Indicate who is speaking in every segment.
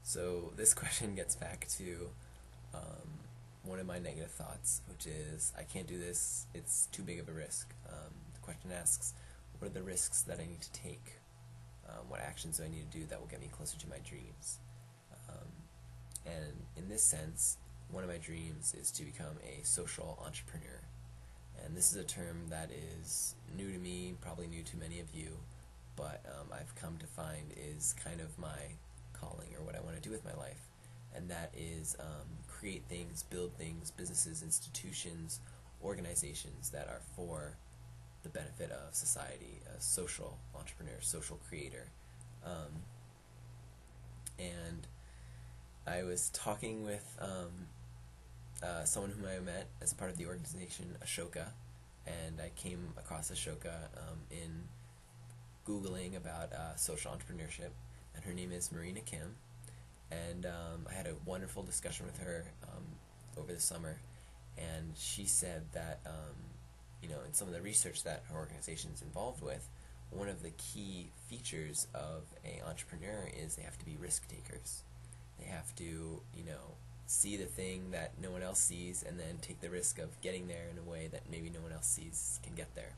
Speaker 1: So this question gets back to one of my negative thoughts, which is I can't do this. It's too big of a risk. The question asks, what are the risks that I need to take? What actions do I need to do that will get me closer to my dreams? Um, and in this sense, one of my dreams is to become a social entrepreneur. And this is a term that is new to me, probably new to many of you, but I've come to find is kind of my calling or what I want to do with my life. And that is create things, build things, businesses, institutions, organizations that are for the benefit of society, a social entrepreneur, social creator. Um, and I was talking with someone whom I met as a part of the organization Ashoka, and I came across Ashoka in Googling about social entrepreneurship, and her name is Marina Kim, and I had a wonderful discussion with her over the summer, and she said that in some of the research that her organization is involved with, one of the key features of an entrepreneur is they have to be risk takers. They have to, see the thing that no one else sees and then take the risk of getting there in a way that maybe no one else sees can get there.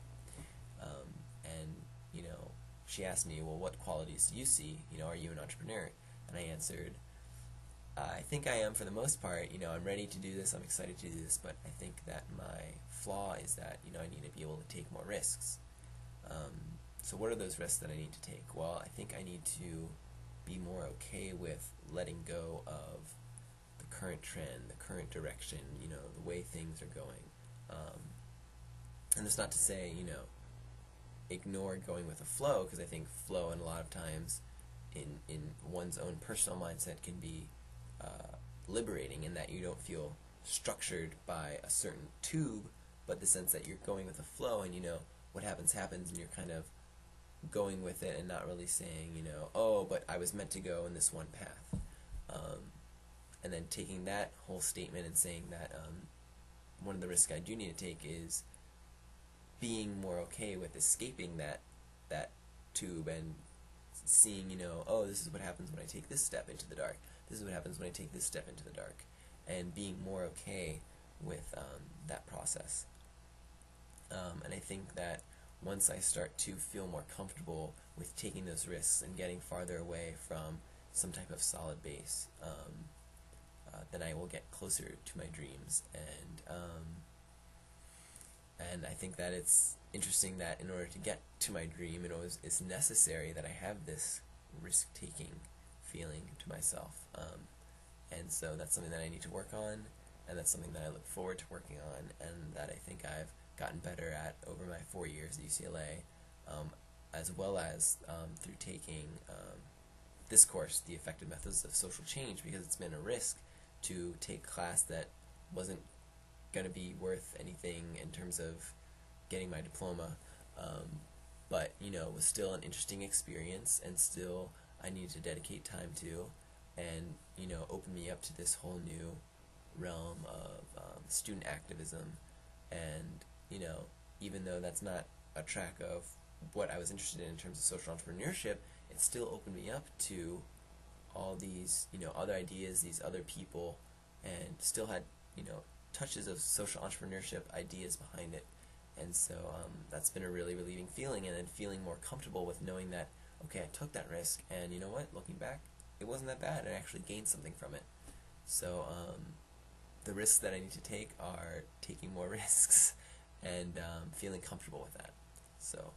Speaker 1: And, she asked me, well, what qualities do you see? Are you an entrepreneur? And I answered, I think I am for the most part. I'm ready to do this. I'm excited to do this. But I think that my flaw is that, I need to be able to take more risks. So what are those risks that I need to take? Well, I think I need to be more okay with letting go of the current trend, the current direction, the way things are going. And that's not to say, ignore going with the flow, because I think flow, and a lot of times in one's own personal mindset, can be liberating in that you don't feel structured by a certain tube, but the sense that you're going with the flow, and what happens, and you're kind of going with it and not really saying, oh, but I was meant to go in this one path. And then taking that whole statement and saying that one of the risks I do need to take is being more okay with escaping that tube and seeing, oh, this is what happens when I take this step into the dark. This is what happens when I take this step into the dark. And being more okay with that process. And I think that once I start to feel more comfortable with taking those risks and getting farther away from some type of solid base, then I will get closer to my dreams. And I think that it's interesting that in order to get to my dream, it's necessary that I have this risk-taking feeling to myself. And so that's something that I need to work on, and that's something that I look forward to working on, and that I think I've gotten better at over my 4 years at UCLA, as well as through taking this course, The Effective Methods of Social Change, because it's been a risk to take a class that wasn't going to be worth anything in terms of getting my diploma, but it was still an interesting experience, and still I needed to dedicate time to, and open me up to this whole new realm of student activism. And even though that's not a track of what I was interested in terms of social entrepreneurship, it still opened me up to all these other ideas, these other people, and still had touches of social entrepreneurship ideas behind it. And so that's been a really relieving feeling, and then feeling more comfortable with knowing that, okay, I took that risk, and you know what, looking back, it wasn't that bad. I actually gained something from it. So the risks that I need to take are taking more risks and feeling comfortable with that. So